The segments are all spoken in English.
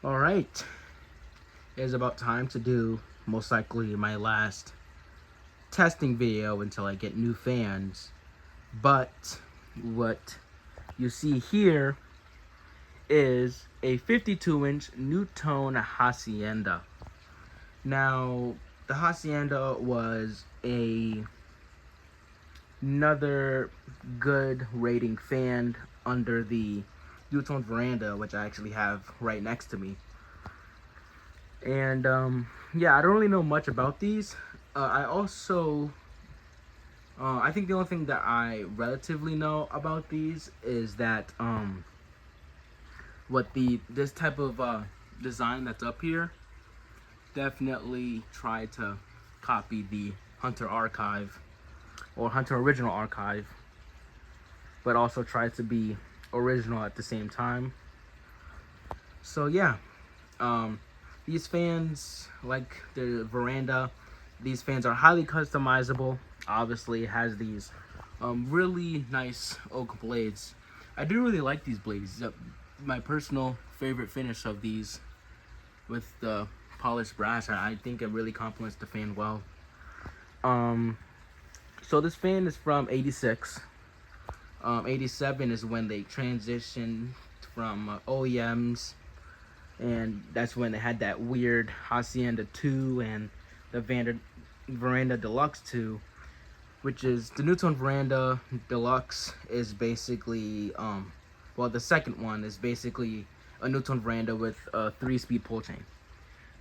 All right, it is about time to do most likely my last testing video until I get new fans. But what you see here is a 52-inch NuTone Hacienda. Now, the Hacienda was another good rating fan under the NuTone veranda, which I actually have right next to me. And yeah, I don't really know much about these. I think the only thing that I relatively know about these is that this type of design that's up here definitely tried to copy the Hunter Archive or Hunter Original Archive, but also tried to be original at the same time. So yeah, these fans, like the veranda, these fans are highly customizable. Obviously, it has these really nice oak blades. I do really like these blades. My personal favorite finish of these with the polished brass. I think it really complements the fan well. So this fan is from '86. '87 is when they transitioned from OEMs, and that's when they had that weird Hacienda 2 and the Veranda Deluxe 2, which is the NuTone Veranda Deluxe is basically, well, the second one is basically a NuTone Veranda with a 3-speed pull chain.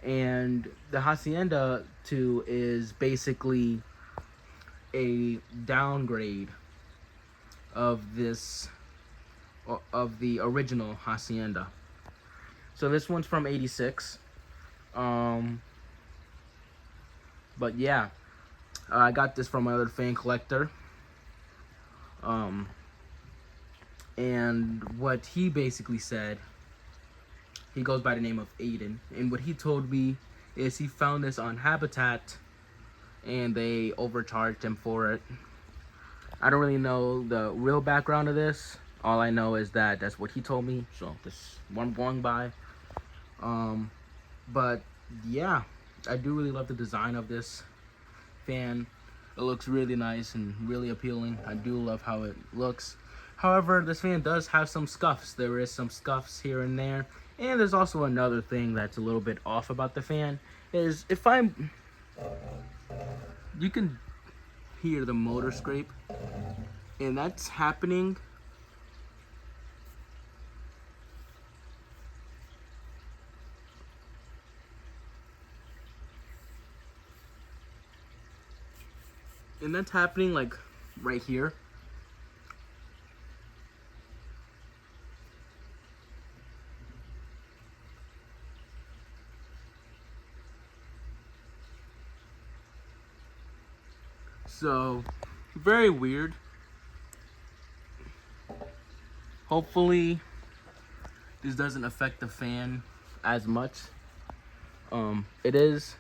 And the Hacienda 2 is basically a downgrade of the original Hacienda. So this one's from '86. But yeah, I got this from my other fan collector. And what he basically said, he goes by the name of Aiden, and what he told me is he found this on Habitat and they overcharged him for it. I don't really know the real background of this. All I know is that that's what he told me, so this one I'm going by. But yeah, I do really love the design of this fan. It looks really nice and really appealing. I do love how it looks. However, this fan does have some scuffs. There is some scuffs here and there. And there's also another thing that's a little bit off about the fan is you can hear the motor scrape, and that's happening like right here. So very weird. Hopefully this doesn't affect the fan as much. It is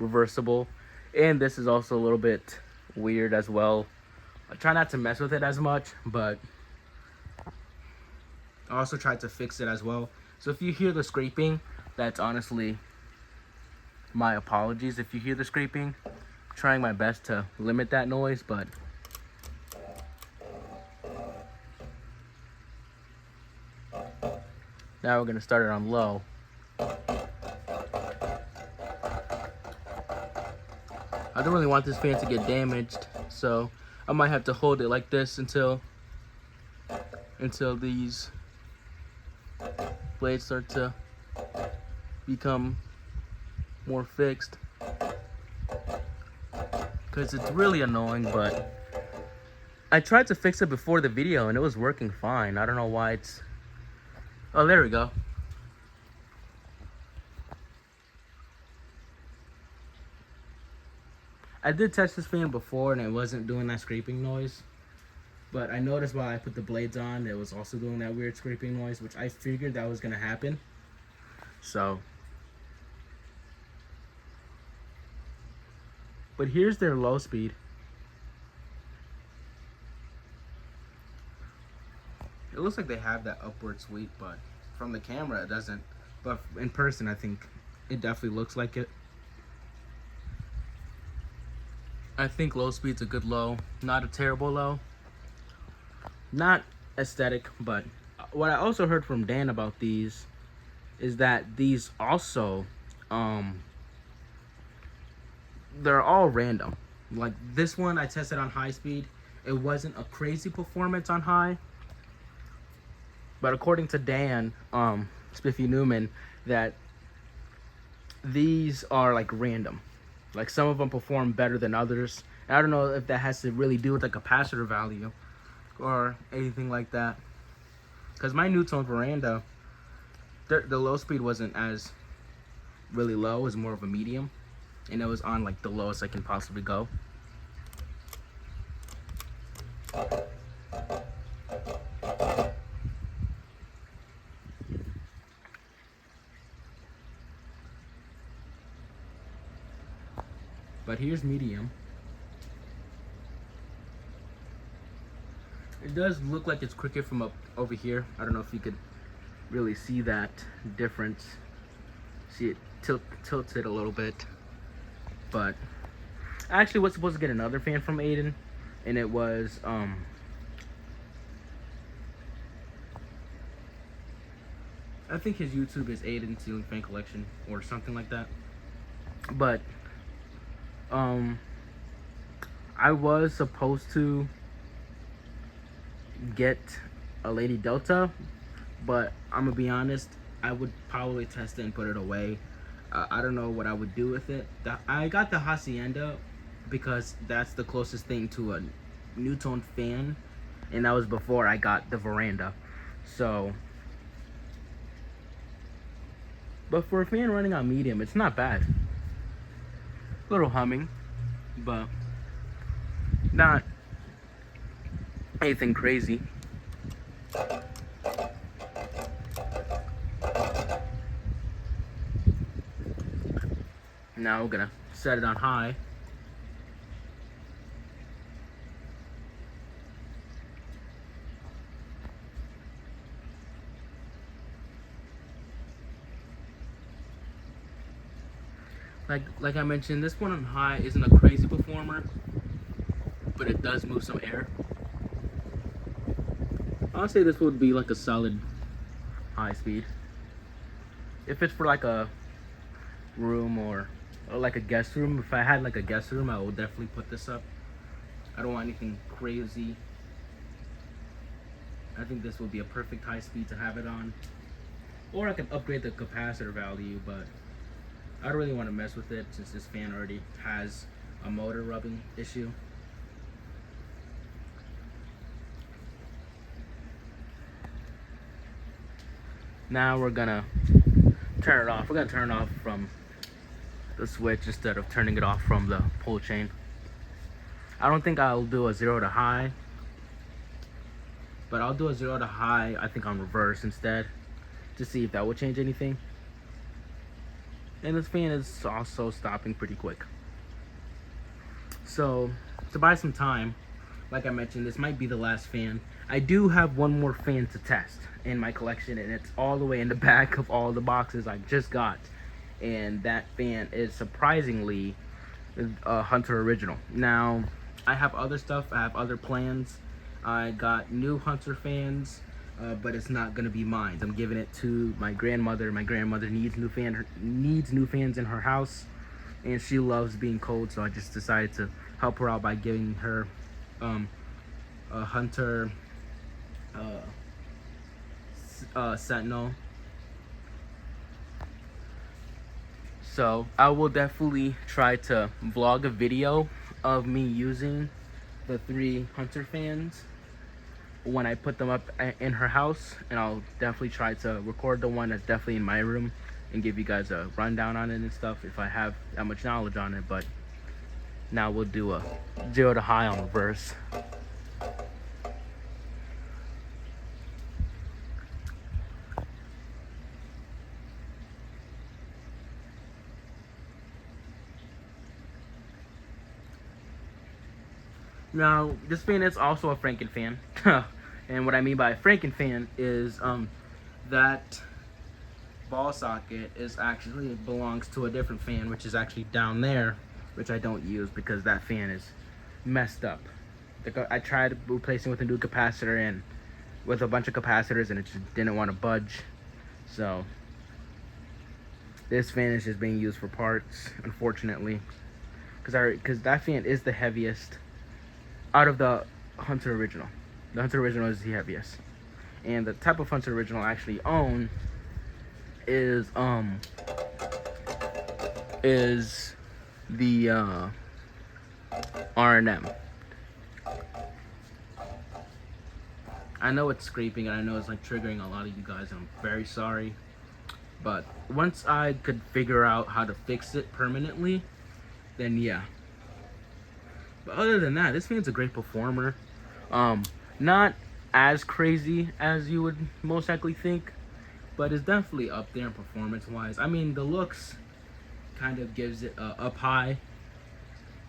reversible, and this is also a little bit weird as well. I try not to mess with it as much, but I also tried to fix it as well. So if you hear the scraping, that's honestly my apologies. If you hear the scraping, I'm trying my best to limit that noise, but now we're gonna start it on low. I don't really want this fan to get damaged, so I might have to hold it like this until these blades start to become more fixed, because it's really annoying. But I tried to fix it before the video and it was working fine. I don't know why it's... Oh, there we go. I did test this fan before and it wasn't doing that scraping noise, but I noticed while I put the blades on, it was also doing that weird scraping noise, which I figured that was gonna happen. So, but here's their low speed. It looks like they have that upward sweep, but from the camera it doesn't but in person I think it definitely looks like it. I think low speed's a good low, not a terrible low, not aesthetic. But what I also heard from Dan about these is that these also they're all random. Like this one I tested on high speed, it wasn't a crazy performance on high, but according to Dan Spiffy Newman, that these are like random. Like some of them perform better than others. And I don't know if that has to really do with the capacitor value or anything like that. Because my NuTone Veranda, the low speed wasn't as really low, it was more of a medium. And it was on like the lowest I can possibly go. But here's medium. It does look like it's crooked from up over here. I don't know if you could really see that difference. See it tilted a little bit. But I actually was supposed to get another fan from Aiden, and it was I think his YouTube is Aiden Ceiling Fan Collection or something like that. But I was supposed to get a Lady Delta, but I'm gonna be honest, I would probably test it and put it away. I don't know what I would do with it. I got the Hacienda because that's the closest thing to a NuTone fan, and that was before I got the Veranda. So, but for a fan running on medium, it's not bad. A little humming, but not anything crazy. Now we're gonna set it on high. Like I mentioned, this one on high isn't a crazy performer, but it does move some air. I'll say this would be like a solid high speed. If it's for like a room or like a guest room, if I had like a guest room, I would definitely put this up. I don't want anything crazy. I think this would be a perfect high speed to have it on. Or I could upgrade the capacitor value, but I don't really want to mess with it since this fan already has a motor rubbing issue. Now we're gonna turn it off. We're gonna turn it off from the switch instead of turning it off from the pull chain. I don't think I'll do a 0 to high, but I'll do a 0 to high, I think on reverse instead, to see if that will change anything. And this fan is also stopping pretty quick. So to buy some time, like I mentioned, this might be the last fan. I do have one more fan to test in my collection, and it's all the way in the back of all the boxes I just got. And that fan is surprisingly a Hunter Original. Now, I have other stuff, I have other plans. I got new Hunter fans, but it's not gonna be mine. I'm giving it to my grandmother. My grandmother needs new fans in her house, and she loves being cold, so I just decided to help her out by giving her a Hunter Sentinel. So I will definitely try to vlog a video of me using the 3 Hunter fans when I put them up in her house, and I'll definitely try to record the one that's definitely in my room and give you guys a rundown on it and stuff if I have that much knowledge on it. But now we'll do a 0 to high on reverse. Now, this fan is also a Franken fan. And what I mean by Franken fan is that ball socket is actually belongs to a different fan, which is actually down there, which I don't use because that fan is messed up. I tried replacing with a new capacitor and with a bunch of capacitors, and it just didn't want to budge. So this fan is just being used for parts, unfortunately, because that fan is the heaviest out of the Hunter Original. The Hunter Original is the heaviest, and the type of Hunter Original I actually own is the R&M. I know it's scraping and I know it's like triggering a lot of you guys, and I'm very sorry. But once I could figure out how to fix it permanently, then yeah. But other than that, this fan's a great performer. Not as crazy as you would most likely think, but it's definitely up there performance-wise. I mean, the looks kind of gives it up high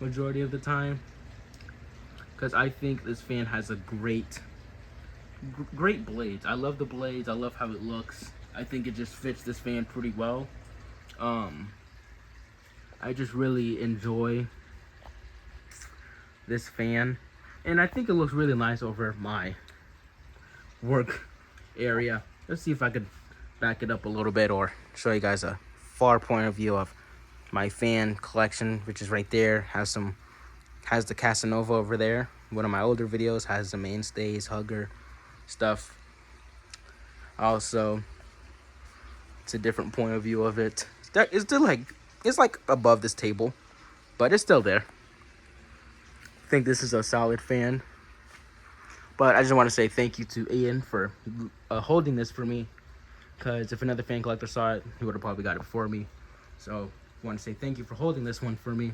majority of the time, because I think this fan has a great blades. I love the blades. I love how it looks. I think it just fits this fan pretty well. I just really enjoy this fan, and I think it looks really nice over my work area. Let's see if I could back it up a little bit or show you guys a far point of view of my fan collection, which is right there. Has the Casanova over there. One of my older videos has the mainstays, hugger stuff. Also, it's a different point of view of it. It's still it's like above this table, but it's still there. I think this is a solid fan. But I just want to say thank you to Ian for holding this for me, because if another fan collector saw it, he would have probably got it before me. So I want to say thank you for holding this one for me.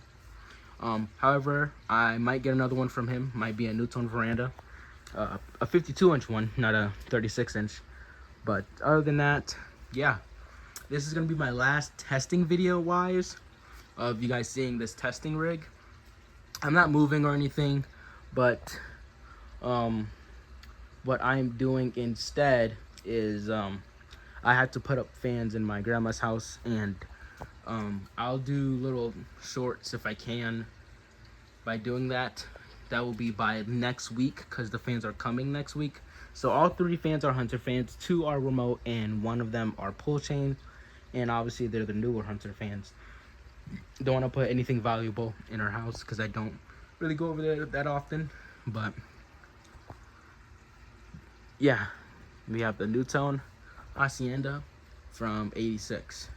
However, I might get another one from him. Might be a NuTone veranda, a 52-inch one, not a 36-inch. But other than that, yeah, this is gonna be my last testing video wise of you guys seeing this testing rig. I'm not moving or anything, but what I'm doing instead is I had to put up fans in my grandma's house, and I'll do little shorts if I can by doing that. That will be by next week, because the fans are coming next week. So all 3 fans are Hunter fans, 2 are remote, and 1 of them are pull chain, and obviously they're the newer Hunter fans. Don't want to put anything valuable in our house because I don't really go over there that often. But yeah, we have the NuTone Hacienda from '86.